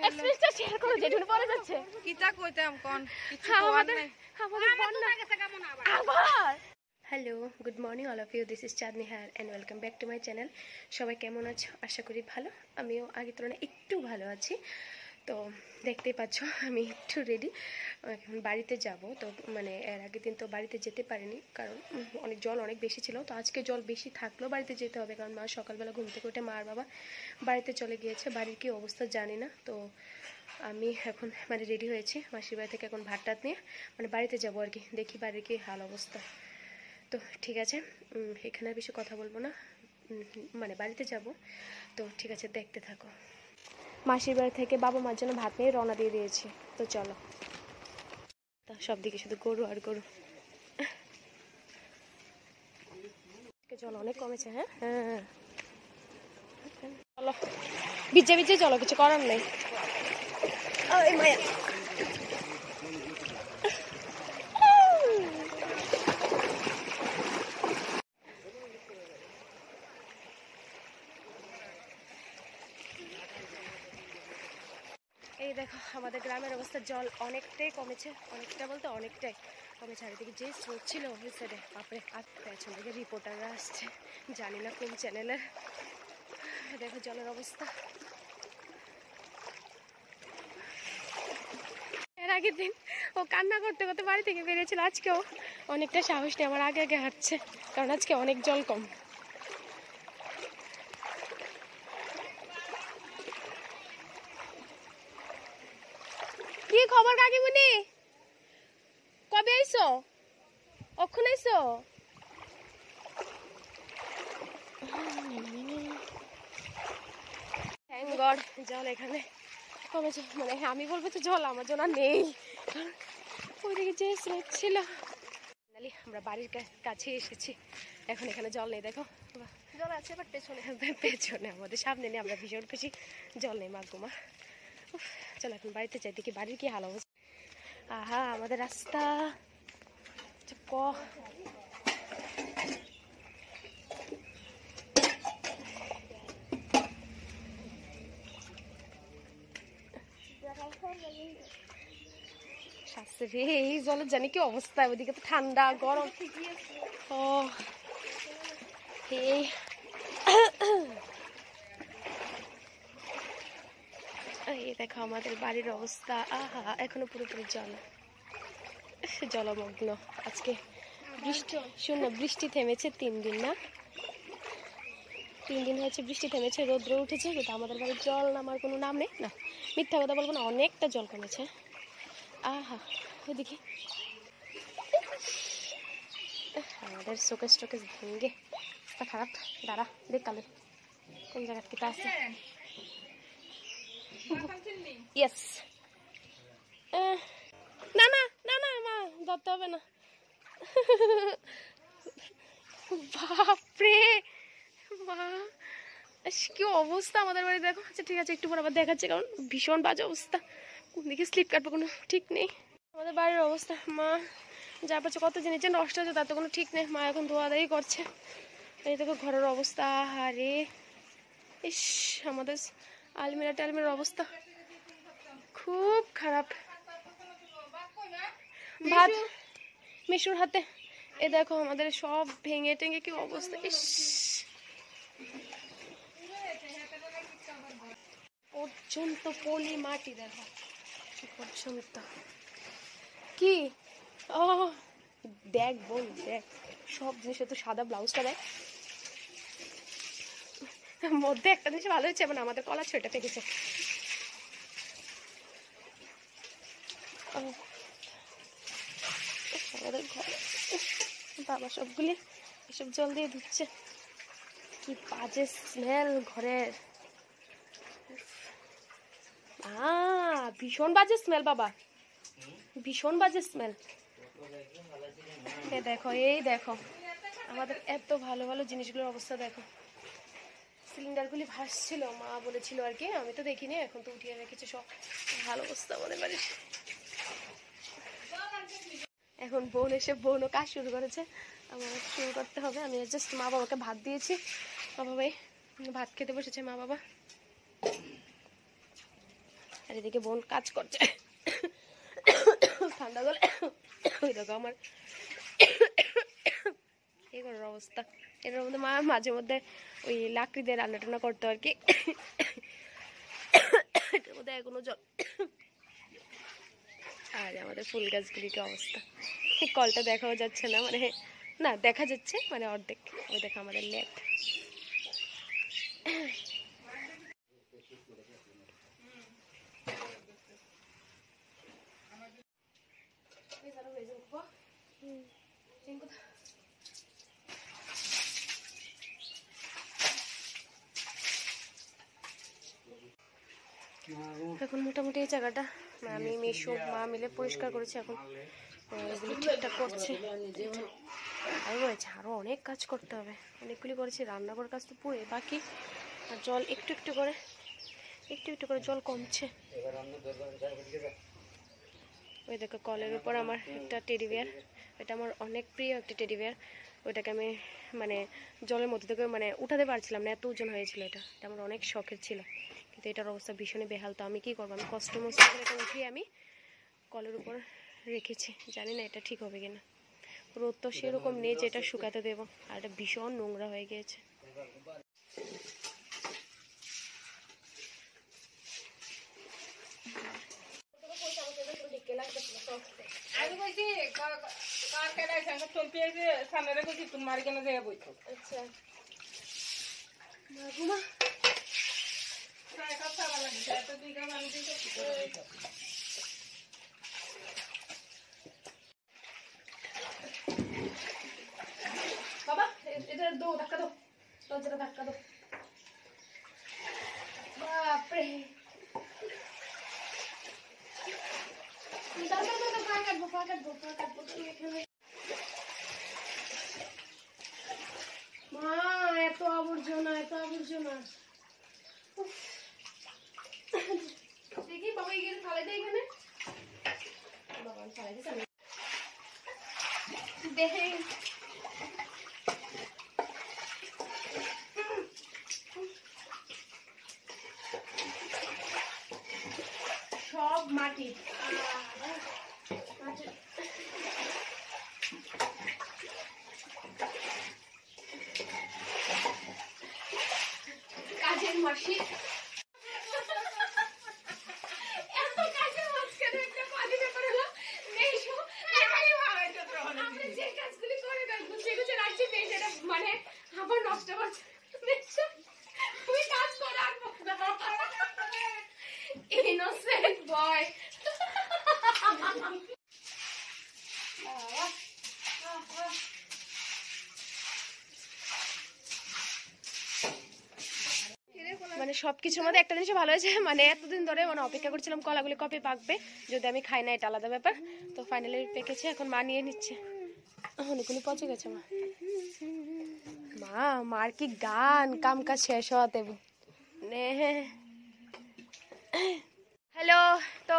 এক্সপেরিয়েন্সটা share করো যেটুকু পড়ে যাচ্ছে কিটা কইতাম কোন কিছু আমাদের বন্যা গেছে কেমন আবার hello good morning all of you this is Chandni here and welcome back to my channel. সবাই কেমন আছো? আশা করি ভালো। আমিও আগের তুলনায় একটু ভালো আছি। তো দেখতেই পাচ্ছ আমি একটু রেডি, এখন বাড়িতে যাব। তো মানে এর আগের দিন তো বাড়িতে যেতে পারিনি, কারণ জল অনেক বেশি ছিল। তো আজকে জল বেশি থাকলেও বাড়িতে যেতে হবে, কারণ মা সকালবেলা ঘুম থেকে উঠে মা আর বাবা বাড়িতে চলে গিয়েছে। বাড়ির কী অবস্থা জানি না। তো আমি এখন মানে রেডি হয়েছি মাসির বাড়ি থেকে, এখন ভাত টাত নিয়ে মানে বাড়িতে যাবো আর কি। দেখি বাড়ির কি হাল অবস্থা। তো ঠিক আছে, এখানে আর বেশি কথা বলবো না, মানে বাড়িতে যাব। তো ঠিক আছে, দেখতে থাকো। মাসির বাড়ি থেকে বাবা মার জন্য ভাত নিয়ে রওনা দিয়ে দিয়েছি। তো চলো। তা সব দিকে শুধু গরু আর গরু। জল অনেক কমেছে। হ্যাঁ হ্যাঁ চলো, ভিজে ভিজে চলো, কিছু করার নেই। মায়া এই দেখো আমাদের গ্রামের অবস্থা, জল অনেকটাই কমেছে, অনেকটা বলতে অনেকটাই কমেছে। চারিদিকে যে স্রোত ছিল ওই সাইডে বাপরে, আর পেছন থেকে রিপোর্টাররা আসছে, জানি না কোন চ্যানেলের। দেখো জলের অবস্থা। এর আগের দিন ও কান্না করতে করতে বাড়ি থেকে বেরিয়েছিল, আজকেও অনেকটা সাহস নিয়ে আমার আগে আগে হাঁটছে, কারণ আজকে অনেক জল কম। কি খবর কাকিমুনি? কবে আইছো? কখন আইছো? থ্যাংক গড জল এখানে কমেছে। মানে আমি বলবো তো জল আমার জন্য নেই, ওইদিকে যে স্রোত ছিল। আমরা বাড়ির কাছে এসেছি, এখন এখানে জল নেই। দেখো জল আছে বাট পেছনে, পেছনে আমাদের, সামনে নেই। আমরা ভীষণ খুশি, জল নেই। মাগুমা চলো এখন বাড়িতে যাই, দেখি বাড়ির কি হাল অবস্থা। আহা আমাদের রাস্তা ক শাশুড়ি, এই জলের জানি কি অবস্থা। ওইদিকে তো ঠান্ডা গরম। ও এই দেখো আমাদের বাড়ির অবস্থা। আহা এখনো পুরোপুরি জলমগ্ন। আজকে বৃষ্টি, শূন্য বৃষ্টি থেমেছে 3 দিন, না 3 দিন হয়েছে বৃষ্টি থেমেছে, রৌদ্র উঠেছে, কিন্তু আমাদের বাড়ির জল নামার কোনো নাম নেই। না মিথ্যা কথা বলবো না, অনেকটা জল কমেছে। আহা ওইদিকে আমাদের শোকেস টোকেস ভেঙে অবস্থা খারাপ। দাঁড়া দেখ কালে কোন জায়গা থেকে আছে। ইয়েস। না না না না মা ধরতে হবে না। বাপরে মা কি অবস্থা আমাদের বাড়ি দেখো। আচ্ছা ঠিক আছে, একটু পর আবার দেখাচ্ছে, কারণ ভীষণ বাজে অবস্থা। কোন দিকে স্লিপ কাটবো কোনো ঠিক নেই। আমাদের বাড়ির অবস্থা, মা যা পাচ্ছে কত জিনিস যে নষ্ট হচ্ছে তার তো কোনো ঠিক নেই। মা এখন ধোয়াধাই করছে। এই দেখো ঘরের অবস্থা। আরে ইস, আমাদের আলমিরা টালমিরার অবস্থা খুব খারাপ। ভাত মিশুর হাতে। এ দেখো আমাদের সব ভেঙে টেঙে কি অবস্থা। ইস পর্যন্ত পলি মাটি দেখো পর্যন্ত। কি ও দেখ বোন দেখ, সব জিনিসে তো সাদা ব্লাউজটা দেখ, মধ্যে একটা জিনিস ভালো হচ্ছে, মানে আমাদের কলা ছোটা পেকেছে। আমাদের ঘরে বাবা সবগুলি এসব জল দিয়ে ধুচ্ছে। কি বাজে স্মেল ঘরের, ভীষণ বাজে স্মেল বাবা, ভীষণ বাজে স্মেল। দেখো এই দেখো আমাদের এত ভালো ভালো জিনিসগুলোর অবস্থা দেখো। সিলিন্ডারগুলি ভাসছিল, মা বলেছিল আর কি, আমি তো দেখিনি, এখন তো উঠিয়ে রেখেছে সব। ভালো অবস্থা আমাদের বাড়ির। এখন বোন এসে বোনও কাজ শুরু করেছে, আমার শুরু করতে হবে। আমি জাস্ট মা বাবাকে ভাত দিয়েছি, মা বাবাই ভাত খেতে বসেছে। মা বাবা আর এদিকে বোন কাজ করছে, ঠান্ডা গলে ওই দেখো আমার এই করার অবস্থা। এর মধ্যে মা মাঝে মধ্যে ওই লাকড়ি দিয়ে রান্না টান্না করতো আর কি। এটার মধ্যে এখনো জল। আর আমাদের ফুল গাছগুলির কি অবস্থা, কলটা দেখাও যাচ্ছে না, মানে না দেখা যাচ্ছে মানে অর্ধেক। ওই দেখো আমাদের লেপ। এখন মোটামুটি এই জায়গাটা আমি মেশো মা মিলে পরিষ্কার করেছি। এখন এগুলো ঠিকঠাক করছে। আরও রয়েছে, আরও অনেক কাজ করতে হবে। অনেকগুলি করেছি, রান্নাঘর কাজ তো পুরো বাকি। আর জল একটু একটু করে জল কমছে। ওই দেখো কলের উপর আমার একটা টেডি বিয়ার, এটা আমার অনেক প্রিয় একটা টেডি বিয়ার। ওইটাকে আমি মানে জলের মধ্যে থেকে মানে উঠাতে পারছিলাম না, এত ওজন হয়েছিল। এটা আমার অনেক শখের ছিল, কিন্তু এটার অবস্থা ভীষণই বেহাল। তো আমি কি করবো, আমি কষ্ট মষ্ট করে এটা উঠিয়ে আমি কলের উপর রেখেছি। জানি না এটা ঠিক হবে কিনা। রোদ তো সেরকম নেই যে এটা শুকাতে দেবো, আর এটা ভীষণ নোংরা হয়ে গিয়েছে। আমি কইছি কার কেডাই সঙ্গে চলতে আইছে সামনে কইছি তোমার কেন যায় বইতো। আচ্ছা মাগুমা সারা কথা বলা দিছে এত দুই কাম আমি দিতে বাবা এটা দো ধাক্কা দাও, দরজাটা ধাক্কা দাও। বাপরে মা, এত আবর্জনা দেখি বাবা এখানে ফালাই দেয়। এখানে বাবা ফালাই দিচ্ছে দেখে সব মাটি। কাজের মাসি এত কাজের মাঝখানে একটা পানি ব্যাপার হলো মেশো আমরা যে কাজগুলি করে গুছিয়ে রাখছি সেটা মানে আবার নষ্ট করছে। তুমি কাজ করো আর ইনোসেন্ট বয়। মানে সবকিছুর মধ্যে একটা জিনিস ভালো হয়েছে, মানে এতদিন ধরে মানে অপেক্ষা করছিলাম কলাগুলি কবে পাকবে, যদি আমি খাই না এটা আলাদা ব্যাপার। তো ফাইনালি পেকেছে, এখন মা নিয়ে নিচ্ছে। অনেকগুলি পচে গেছে মা। মার কি গান, কাম কাজ শেষ হওয়াতে। হ্যালো, তো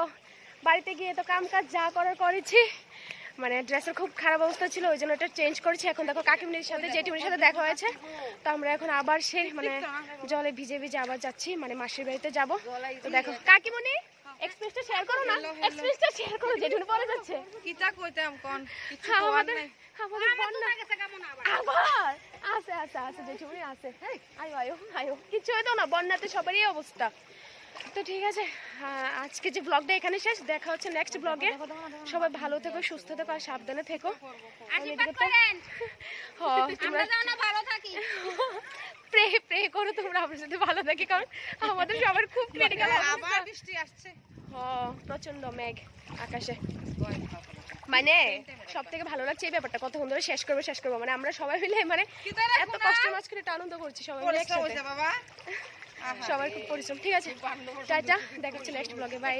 বাড়িতে গিয়ে তো কাম কাজ যা করার করেছি। মানে ড্রেসের খুব খারাপ অবস্থা ছিল, ওই জন্য এটা চেঞ্জ করেছি। এখন দেখো কাকিমনির সাথে জেঠিমনির সাথে দেখা হয়েছে, তো আমরা এখন আবার সেই মানে জলে ভিজে ভিজে আবার যাচ্ছি, মানে মাসির বাড়িতে যাব। তো দেখো কাকিমনি এক্সপ্রেসটা শেয়ার করো না, এক্সপ্রেসটা শেয়ার করো, জেঠিমনি পরে যাচ্ছে। কিটা কইতাম কোন কিছু আমাদের বন্যা গেছে কেমন আবার আছে জেঠিমনি আছে। আয়ো কিছু হয়তো না, বন্যাতে সবারই অবস্থা। তো ঠিক আছে, আজকে যে ব্লগটা এখানে শেষ। দেখা হচ্ছে নেক্সট ব্লগে। সবাই ভালো থেকো, সুস্থ থেকো আর সাবধানে থেকো। প্রে করো তোমরা আমার সাথে ভালো থাকি, কারণ আমাদের সবার খুব ক্রিটিক্যাল। আবার বৃষ্টি আসছে, প্রচন্ড মেঘ আকাশে। মানে সব থেকে ভালো লাগছে এই ব্যাপারটা, কতক্ষণ ধরে শেষ করবো মানে আমরা সবাই মিলে মানে এত কষ্টের মাঝখানে একটা আনন্দ করছি সবাই মিলে একসাথে। সবার খুব পরিশ্রম। ঠিক আছে, টাটা, দেখা হচ্ছে নেক্সট ব্লগে। বাই।